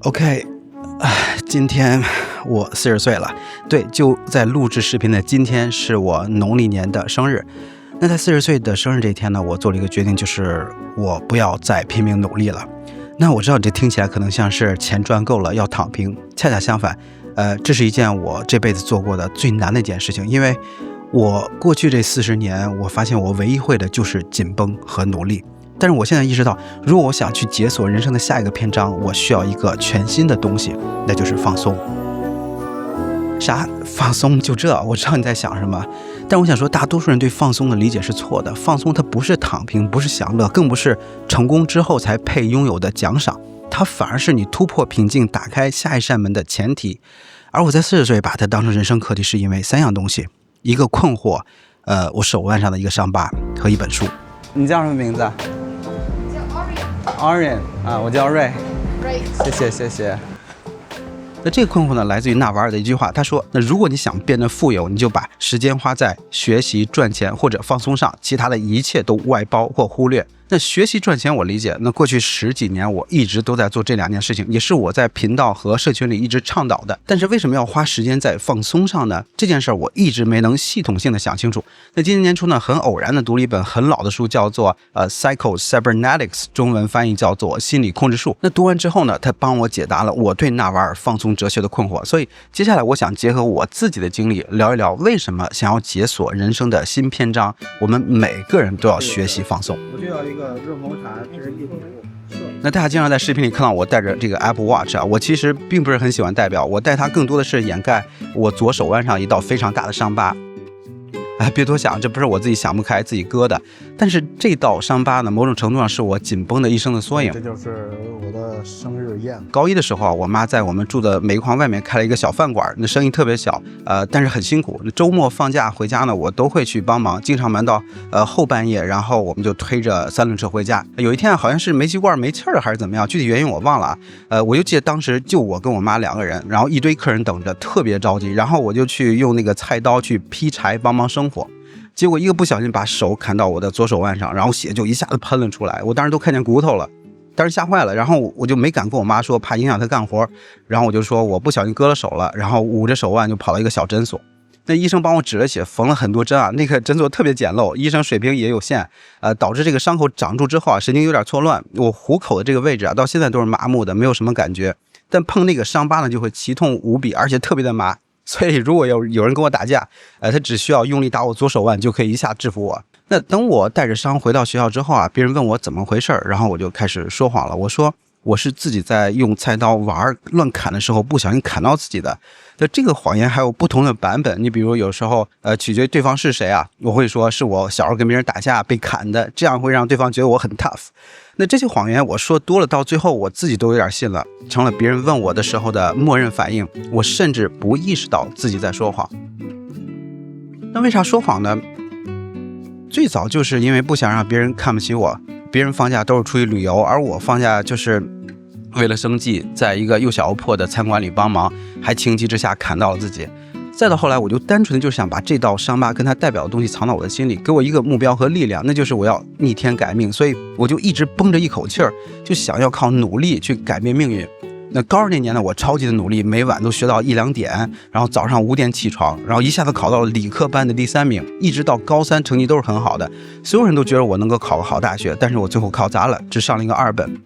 OK， 今天我40岁了，对，就在录制视频的今天是我农历年的生日。那在40岁的生日这一天呢，我做了一个决定，就是我不要再拼命努力了。那我知道这听起来可能像是钱赚够了要躺平，恰恰相反，这是一件我这辈子做过的最难的一件事情，因为我过去这40年，我发现我唯一会的就是紧绷和努力。但是我现在意识到，如果我想去解锁人生的下一个篇章，我需要一个全新的东西，那就是放松。啥？放松就这？我知道你在想什么，但我想说，大多数人对放松的理解是错的。放松它不是躺平，不是享乐，更不是成功之后才配拥有的奖赏，它反而是你突破瓶颈、打开下一扇门的前提。而我在40岁把它当成人生课题，是因为3样东西：一个困惑，我手腕上的一个伤疤和一本书。你叫什么名字？Orion 啊，我叫 Ray， 谢谢。那这个困惑呢，来自于纳瓦尔的一句话，他说：那如果你想变得富有，你就把时间花在学习、赚钱或者放松上，其他的一切都外包或忽略。那学习赚钱我理解，那过去10几年我一直都在做这2件事情，也是我在频道和社群里一直倡导的。但是为什么要花时间在放松上呢？这件事儿我一直没能系统性的想清楚。那今年年初呢，很偶然的读了一本很老的书，叫做Psycho Cybernetics， 中文翻译叫做心理控制术。那读完之后呢，他帮我解答了我对纳瓦尔放松哲学的困惑。所以接下来我想结合我自己的经历，聊一聊为什么想要解锁人生的新篇章，我们每个人都要学习放松。我就要一个润喉茶，这是一壶。那大家经常在视频里看到我带着这个 Apple Watch 啊，我其实并不是很喜欢戴表，我戴它更多的是掩盖我左手腕上一道非常大的伤疤。别多想，这不是我自己想不开自己割的，但是这道伤疤呢，某种程度上是我紧绷的一生的缩影。这就是我的生日宴。高1的时候啊，我妈在我们住的煤矿外面开了一个小饭馆，那生意特别小，但是很辛苦。周末放假回家呢，我都会去帮忙，经常忙到后半夜，然后我们就推着3轮车回家。有一天好像是煤气罐没气儿还是怎么样，具体原因我忘了啊。我就记得当时就我跟我妈2个人，然后一堆客人等着，特别着急，然后我就去用那个菜刀去劈柴帮忙生火。结果一个不小心把手砍到我的左手腕上，然后血就一下子喷了出来，我当时都看见骨头了，当时吓坏了，然后我就没敢跟我妈说，怕影响她干活，然后我就说我不小心割了手了，然后捂着手腕就跑到一个小诊所。那医生帮我止了血，缝了很多针啊，那个诊所特别简陋，医生水平也有限，导致这个伤口长住之后啊，神经有点错乱，我虎口的这个位置啊，到现在都是麻木的，没有什么感觉，但碰那个伤疤呢，就会奇痛无比，而且特别的麻。所以如果有人跟我打架，他只需要用力打我左手腕就可以一下制服我。那等我带着伤回到学校之后啊，别人问我怎么回事，然后我就开始说谎了。我说我是自己在用菜刀玩乱砍的时候不小心砍到自己的。那这个谎言还有不同的版本，你比如有时候取决于对方是谁啊，我会说是我小时候跟别人打架被砍的，这样会让对方觉得我很 tough。那这些谎言我说多了，到最后我自己都有点信了，成了别人问我的时候的默认反应，我甚至不意识到自己在说谎。那为啥说谎呢？最早就是因为不想让别人看不起我，别人放假都是出去旅游，而我放假就是为了生计，在一个又小又破的餐馆里帮忙，还情急之下砍到了自己。再到后来，我就单纯的就想把这道伤疤跟它代表的东西藏到我的心里，给我一个目标和力量，那就是我要逆天改命。所以我就一直绷着一口气儿，就想要靠努力去改变命运。那高2那年呢，我超级的努力，每晚都学到1、2点，然后早上5点起床，然后一下子考到了理科班的第3名，一直到高3成绩都是很好的，所有人都觉得我能够考个好大学，但是我最后考砸了，只上了一个2本。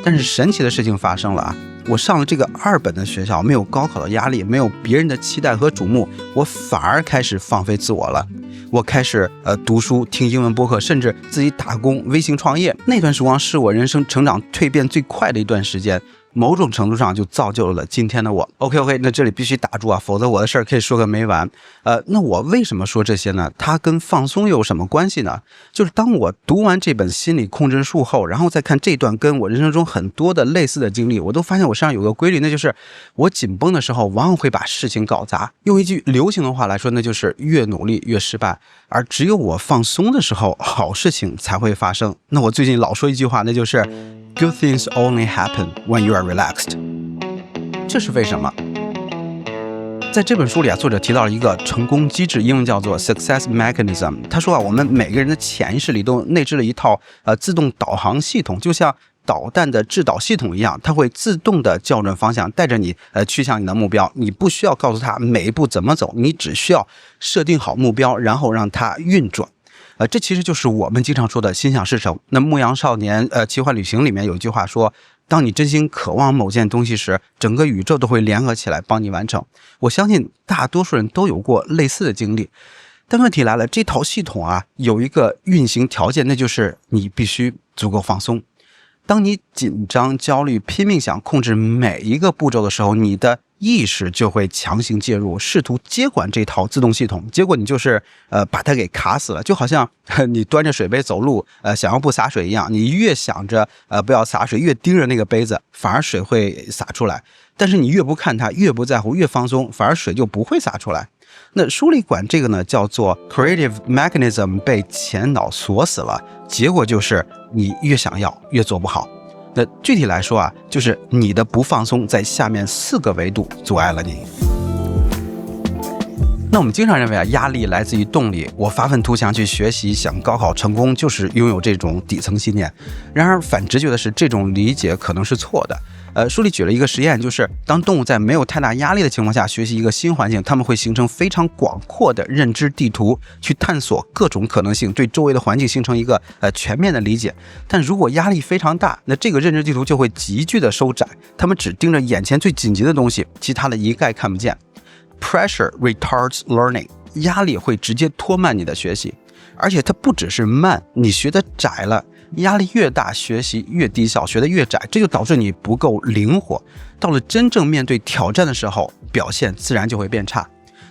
但是神奇的事情发生了啊！我上了这个2本的学校，没有高考的压力，没有别人的期待和瞩目，我反而开始放飞自我了。我开始读书、听英文播客，甚至自己打工、微型创业。那段时光是我人生成长蜕变最快的一段时间，某种程度上就造就了今天的我。OK， 那这里必须打住啊，否则我的事儿可以说个没完。那我为什么说这些呢？它跟放松有什么关系呢？就是当我读完这本心理控制术后，然后再看这段跟我人生中很多的类似的经历，我都发现我身上有个规律，那就是我紧绷的时候往往会把事情搞砸。用一句流行的话来说，那就是越努力越失败，而只有我放松的时候，好事情才会发生。那我最近老说一句话，那就是 Good things only happen when you are relaxed。 这是为什么？在这本书里啊，作者提到了一个成功机制，英文叫做 success mechanism。他说啊，我们每个人的潜意识里都内置了一套自动导航系统，就像导弹的制导系统一样，它会自动的校准方向，带着你去向你的目标。你不需要告诉它每一步怎么走，你只需要设定好目标，然后让它运转。这其实就是我们经常说的心想事成。那牧羊少年奇幻旅行里面有一句话说，当你真心渴望某件东西时，整个宇宙都会联合起来帮你完成。我相信大多数人都有过类似的经历。但问题来了，这套系统啊有一个运行条件，那就是你必须足够放松。当你紧张、焦虑、拼命想控制每一个步骤的时候，你的意识就会强行介入，试图接管这套自动系统，结果你就是把它给卡死了。就好像你端着水杯走路，想要不洒水一样，你越想着不要洒水，越盯着那个杯子，反而水会洒出来。但是你越不看它，越不在乎，越放松，反而水就不会洒出来。那书里管这个呢叫做 creative mechanism 被前脑锁死了，结果就是你越想要越做不好。那具体来说啊，就是你的不放松在下面4个维度阻碍了你。那我们经常认为啊，压力来自于动力，我发愤图强去学习，想高考成功，就是拥有这种底层信念。然而反直觉的是，这种理解可能是错的。书里举了一个实验，就是当动物在没有太大压力的情况下学习一个新环境，它们会形成非常广阔的认知地图，去探索各种可能性，对周围的环境形成一个全面的理解。但如果压力非常大，那这个认知地图就会急剧的收窄，它们只盯着眼前最紧急的东西，其他的一概看不见。Pressure retards learning， 压力会直接拖慢你的学习，而且它不只是慢，你学的窄了。压力越大，学习越低效，学得越窄，这就导致你不够灵活。到了真正面对挑战的时候，表现自然就会变差。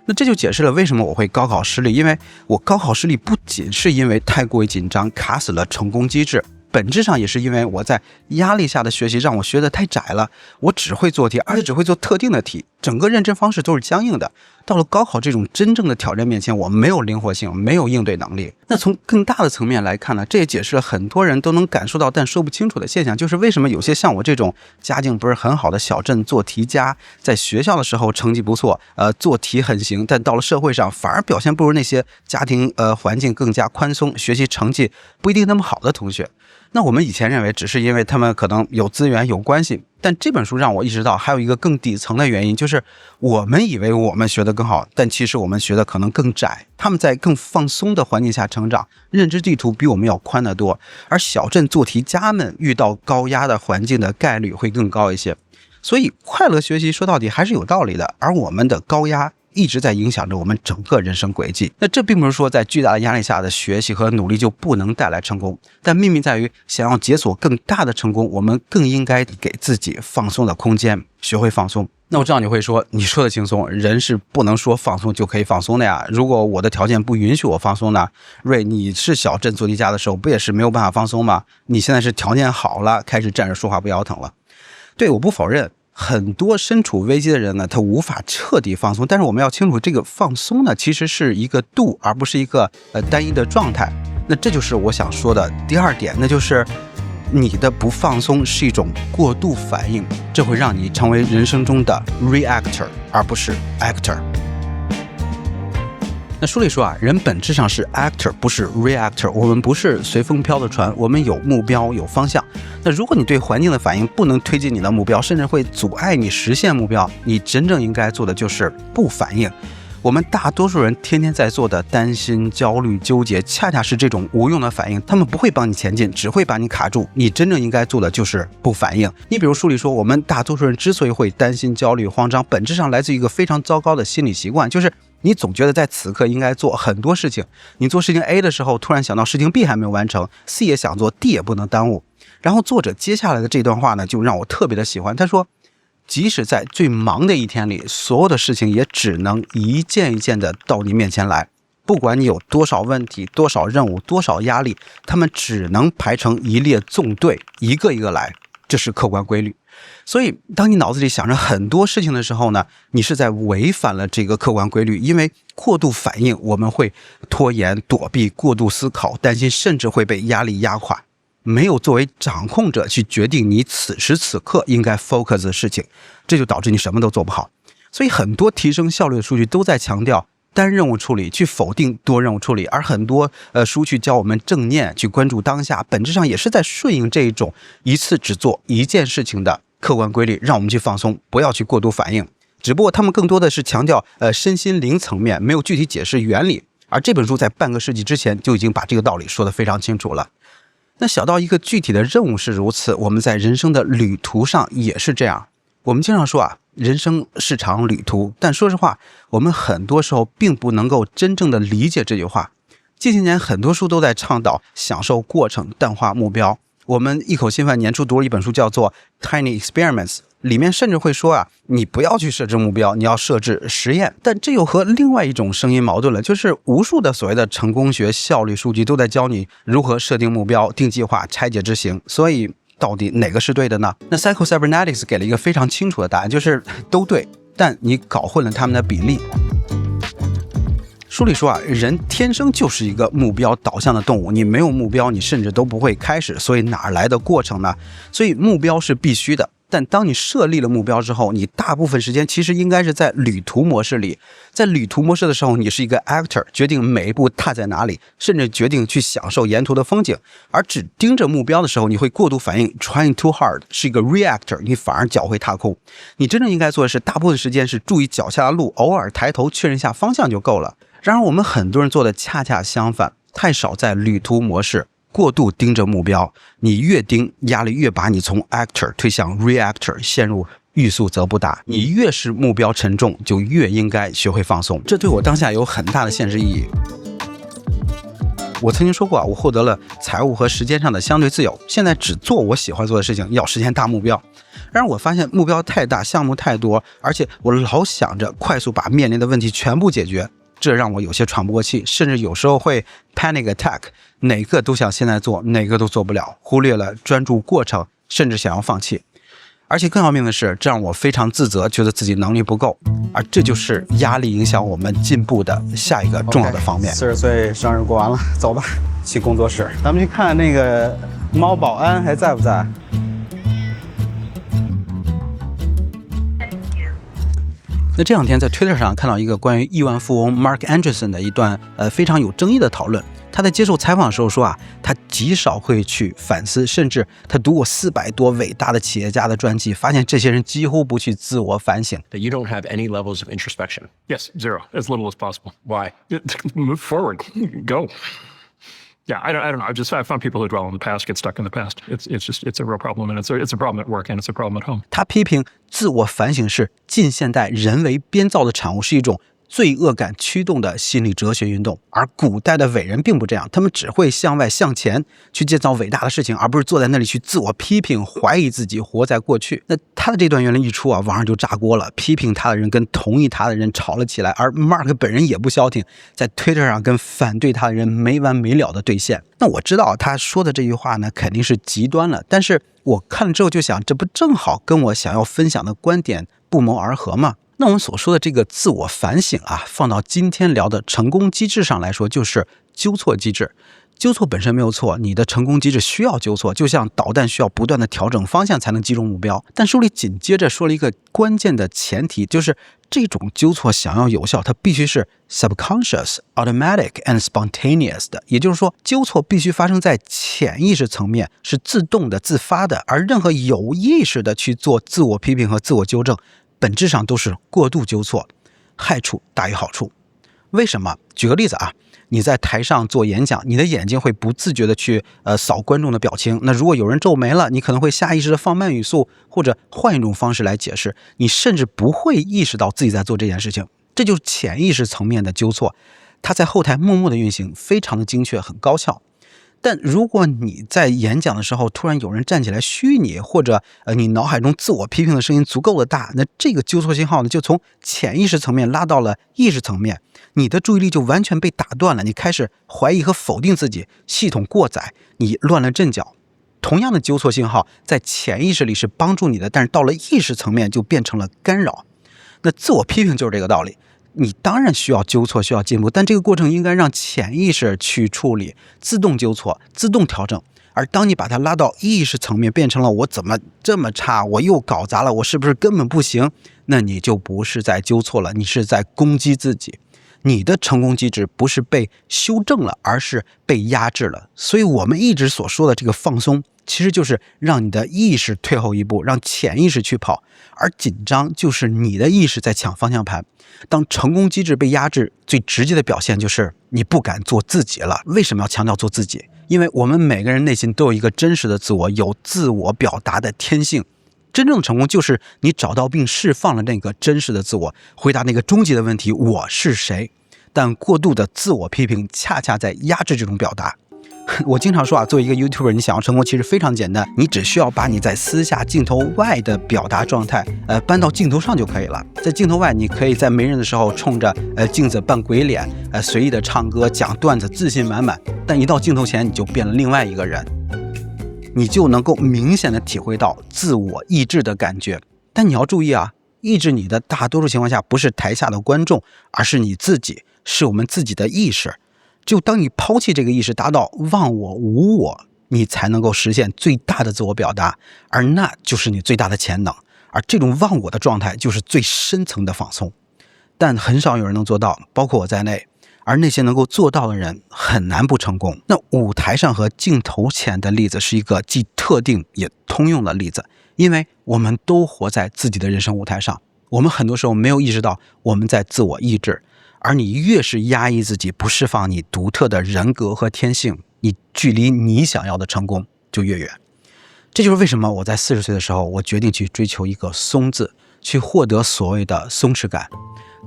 那这就解释了为什么我会高考失利，因为我高考失利不仅是因为太过于紧张，卡死了成功机制，本质上也是因为我在压力下的学习让我学得太窄了，我只会做题，而且只会做特定的题，整个认知方式都是僵硬的。到了高考这种真正的挑战面前，我没有灵活性，没有应对能力。那从更大的层面来看呢，这也解释了很多人都能感受到但说不清楚的现象，就是为什么有些像我这种家境不是很好的小镇做题家，在学校的时候成绩不错，做题很行，但到了社会上反而表现不如那些家庭环境更加宽松，学习成绩不一定那么好的同学。那我们以前认为只是因为他们可能有资源有关系，但这本书让我意识到还有一个更底层的原因，就是我们以为我们学得更好，但其实我们学的可能更窄。他们在更放松的环境下成长，认知地图比我们要宽得多，而小镇做题家们遇到高压的环境的概率会更高一些。所以快乐学习说到底还是有道理的，而我们的高压一直在影响着我们整个人生轨迹。那这并不是说在巨大的压力下的学习和努力就不能带来成功，但秘密在于想要解锁更大的成功，我们更应该给自己放松的空间，学会放松。那我知道你会说，你说的轻松，人是不能说放松就可以放松的呀。如果我的条件不允许我放松呢？瑞，你是小镇做题家的时候不也是没有办法放松吗？你现在是条件好了，开始站着说话不腰疼了。对，我不否认。很多身处危机的人呢，他无法彻底放松，但是我们要清楚，这个放松呢，其实是一个度，而不是一个单一的状态。那这就是我想说的第二点，那就是你的不放松是一种过度反应，这会让你成为人生中的 reactor， 而不是 actor。那书里说啊，人本质上是 actor， 不是 reactor。我们不是随风飘的船，我们有目标，有方向。那如果你对环境的反应不能推进你的目标，甚至会阻碍你实现目标，你真正应该做的就是不反应。我们大多数人天天在做的担心、焦虑、纠结，恰恰是这种无用的反应，他们不会帮你前进，只会把你卡住。你真正应该做的就是不反应。你比如书里说，我们大多数人之所以会担心、焦虑、慌张，本质上来自于一个非常糟糕的心理习惯，就是你总觉得在此刻应该做很多事情。你做事情 A 的时候，突然想到事情 B 还没有完成， C 也想做， D 也不能耽误。然后作者接下来的这段话呢，就让我特别的喜欢。他说，即使在最忙的一天里，所有的事情也只能一件一件的到你面前来。不管你有多少问题、多少任务、多少压力，他们只能排成一列纵队，一个一个来，这是客观规律。所以当你脑子里想着很多事情的时候呢，你是在违反了这个客观规律。因为过度反应，我们会拖延、躲避、过度思考、担心，甚至会被压力压垮。没有作为掌控者去决定你此时此刻应该 focus 的事情，这就导致你什么都做不好。所以很多提升效率的数据都在强调，单任务处理，去否定多任务处理，而很多书去教我们正念，去关注当下，本质上也是在顺应这一种一次只做一件事情的客观规律，让我们去放松，不要去过度反应。只不过他们更多的是强调身心灵层面，没有具体解释原理。而这本书在半个世纪之前就已经把这个道理说得非常清楚了。那小到一个具体的任务是如此，我们在人生的旅途上也是这样。我们经常说人生是场旅途，但说实话，我们很多时候并不能够真正的理解这句话。近些年很多书都在倡导享受过程，淡化目标。我们异口心饭年初读了一本书叫做 Tiny Experiments， 里面甚至会说你不要去设置目标，你要设置实验。但这又和另外一种声音矛盾了，就是无数的所谓的成功学效率数据都在教你如何设定目标、定计划、拆解执行。所以到底哪个是对的呢？那 Psycho-Cybernetics 给了一个非常清楚的答案，就是都对，但你搞混了它们的比例。书里说人天生就是一个目标导向的动物，你没有目标，你甚至都不会开始，所以哪来的过程呢？所以目标是必须的。但当你设立了目标之后，你大部分时间其实应该是在旅途模式里。在旅途模式的时候，你是一个 actor， 决定每一步踏在哪里，甚至决定去享受沿途的风景。而只盯着目标的时候，你会过度反应 trying too hard， 是一个 reactor， 你反而脚会踏空。你真正应该做的是大部分时间是注意脚下的路，偶尔抬头确认一下方向就够了。然而我们很多人做的恰恰相反，太少在旅途模式，过度盯着目标，你越盯，压力越把你从 actor 推向 reactor， 陷入欲速则不达。你越是目标沉重，就越应该学会放松。这对我当下有很大的现实意义。我曾经说过我获得了财务和时间上的相对自由，现在只做我喜欢做的事情，要实现大目标。然而我发现目标太大，项目太多，而且我老想着快速把面临的问题全部解决，这让我有些喘不过气，甚至有时候会 panic attack， 哪个都想现在做，哪个都做不了，忽略了专注过程，甚至想要放弃。而且更要命的是，这让我非常自责，觉得自己能力不够，而这就是压力影响我们进步的下一个重要的方面。40岁生日过完了，走吧，去工作室。咱们去看那个猫保安还在不在？那这两天在 Twitter 上看到一个关于亿万富翁 Mark Andreessen 的一段非常有争议的讨论。他在接受采访的时候说他极少会去反思，甚至他读过400多伟大的企业家的传记，发现这些人几乎不去自我反省。That you don't have any levels of introspection. Yes, zero, as little as possible. Why? Move forward, go. Yeah, I don't know. I found people who dwell on the past get stuck in the past. It's a real problem, and it's a problem at work and it's a problem at home. 他批评自我反省是近现代人为编造的产物，是一种罪恶感驱动的心理哲学运动。而古代的伟人并不这样，他们只会向外向前去建造伟大的事情，而不是坐在那里去自我批评，怀疑自己，活在过去。那他的这段言论一出网上就炸锅了，批评他的人跟同意他的人吵了起来，而 Mark 本人也不消停，在 Twitter 上跟反对他的人没完没了的对线。那我知道他说的这句话呢肯定是极端了，但是我看了之后就想，这不正好跟我想要分享的观点不谋而合吗？那我们所说的这个自我反省放到今天聊的成功机制上来说，就是纠错机制。纠错本身没有错，你的成功机制需要纠错，就像导弹需要不断的调整方向才能击中目标。但书里紧接着说了一个关键的前提，就是这种纠错想要有效，它必须是 subconscious、automatic and spontaneous 的，也就是说纠错必须发生在潜意识层面，是自动的、自发的，而任何有意识的去做自我批评和自我纠正，本质上都是过度纠错，害处大于好处。为什么？举个例子你在台上做演讲，你的眼睛会不自觉的去扫观众的表情，那如果有人皱眉了，你可能会下意识的放慢语速，或者换一种方式来解释，你甚至不会意识到自己在做这件事情。这就是潜意识层面的纠错，它在后台默默的运行，非常的精确，很高效。但如果你在演讲的时候突然有人站起来嘘你，或者你脑海中自我批评的声音足够的大，那这个纠错信号呢就从潜意识层面拉到了意识层面，你的注意力就完全被打断了，你开始怀疑和否定自己，系统过载，你乱了阵脚。同样的纠错信号在潜意识里是帮助你的，但是到了意识层面就变成了干扰。那自我批评就是这个道理，你当然需要纠错，需要进步，但这个过程应该让潜意识去处理，自动纠错，自动调整。而当你把它拉到意识层面，变成了我怎么这么差，我又搞砸了，我是不是根本不行，那你就不是在纠错了，你是在攻击自己。你的成功机制不是被修正了，而是被压制了。所以我们一直所说的这个放松，其实就是让你的意识退后一步，让潜意识去跑，而紧张就是你的意识在抢方向盘。当成功机制被压制，最直接的表现就是你不敢做自己了。为什么要强调做自己？因为我们每个人内心都有一个真实的自我，有自我表达的天性。真正的成功就是你找到并释放了那个真实的自我，回答那个终极的问题：我是谁？但过度的自我批评恰恰在压制这种表达。我经常说啊，作为一个 YouTuber， 你想要成功其实非常简单，你只需要把你在私下镜头外的表达状态搬到镜头上就可以了。在镜头外，你可以在没人的时候冲着镜子扮鬼脸，随意的唱歌讲段子，自信满满，但一到镜头前你就变了另外一个人，你就能够明显的体会到自我抑制的感觉。但你要注意啊，抑制你的大多数情况下不是台下的观众，而是你自己，是我们自己的意识。只有当你抛弃这个意识，达到忘我无我，你才能够实现最大的自我表达，而那就是你最大的潜能。而这种忘我的状态就是最深层的放松，但很少有人能做到，包括我在内。而那些能够做到的人很难不成功。那舞台上和镜头前的例子是一个既特定也通用的例子，因为我们都活在自己的人生舞台上，我们很多时候没有意识到我们在自我抑制，而你越是压抑自己，不释放你独特的人格和天性，你距离你想要的成功就越远。这就是为什么我在40岁的时候，我决定去追求一个松字，去获得所谓的松弛感。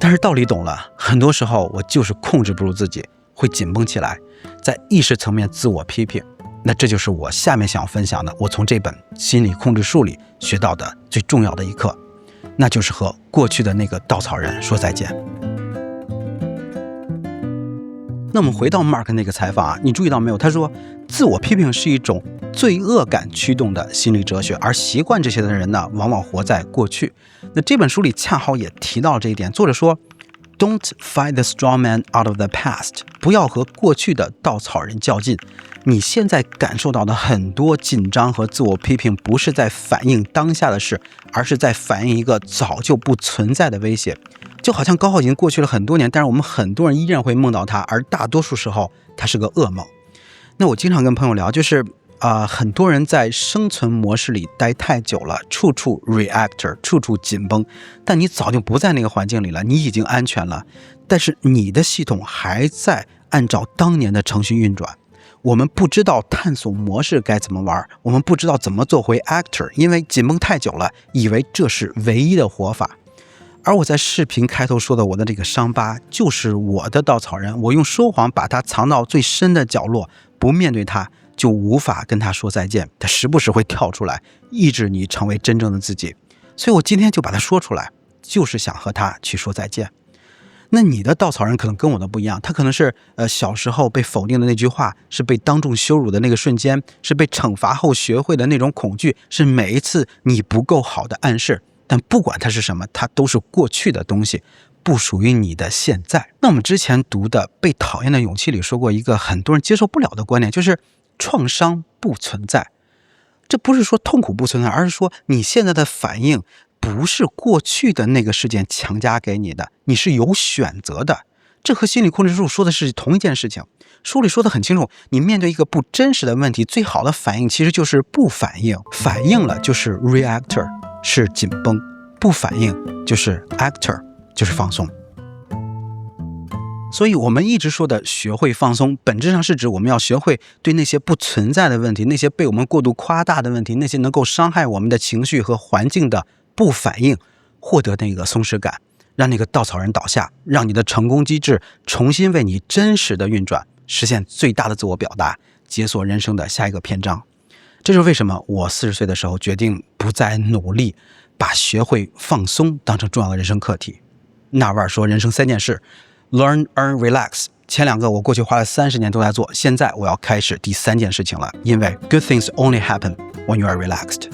但是道理懂了，很多时候我就是控制不住自己，会紧绷起来，在意识层面自我批评。那这就是我下面想要分享的，我从这本心理控制术里学到的最重要的一课，那就是和过去的那个稻草人说再见。那我们回到 Mark 那个采访啊，你注意到没有？他说自我批评是一种罪恶感驱动的心理哲学，而习惯这些的人呢，往往活在过去。那这本书里恰好也提到这一点，作者说 Don't fight the strong man out of the past， 不要和过去的稻草人较劲。你现在感受到的很多紧张和自我批评，不是在反映当下的事，而是在反映一个早就不存在的威胁。就好像高考已经过去了很多年，但是我们很多人依然会梦到它，而大多数时候它是个噩梦。那我经常跟朋友聊，就是很多人在生存模式里待太久了，处处 reactor， 处处紧绷，但你早就不在那个环境里了，你已经安全了，但是你的系统还在按照当年的程序运转。我们不知道探索模式该怎么玩，我们不知道怎么做回 actor， 因为紧绷太久了，以为这是唯一的活法。而我在视频开头说的我的这个伤疤，就是我的稻草人，我用说谎把它藏到最深的角落，不面对它就无法跟他说再见，他时不时会跳出来抑制你成为真正的自己。所以我今天就把它说出来，就是想和他去说再见。那你的稻草人可能跟我的不一样，他可能是小时候被否定的那句话，是被当众羞辱的那个瞬间，是被惩罚后学会的那种恐惧，是每一次你不够好的暗示。但不管它是什么，它都是过去的东西，不属于你的现在。那我们之前读的《被讨厌的勇气》里说过一个很多人接受不了的观念，就是创伤不存在。这不是说痛苦不存在，而是说你现在的反应不是过去的那个事件强加给你的，你是有选择的。这和心理控制术说的是同一件事情。书里说得很清楚，你面对一个不真实的问题，最好的反应其实就是不反应，反应了就是 reactor， 是紧绷，不反应就是 actor， 就是放松。所以我们一直说的学会放松，本质上是指我们要学会对那些不存在的问题，那些被我们过度夸大的问题，那些能够伤害我们的情绪和环境的不反应，获得那个松弛感，让那个稻草人倒下，让你的成功机制重新为你真实的运转，实现最大的自我表达，解锁人生的下一个篇章。这就是为什么我40岁的时候决定不再努力，把学会放松当成重要的人生课题。纳瓦尔说人生3件事， Learn, Earn, Relax， 前2个我过去花了30年都在做，现在我要开始第3件事情了，因为 Good things only happen when you are relaxed。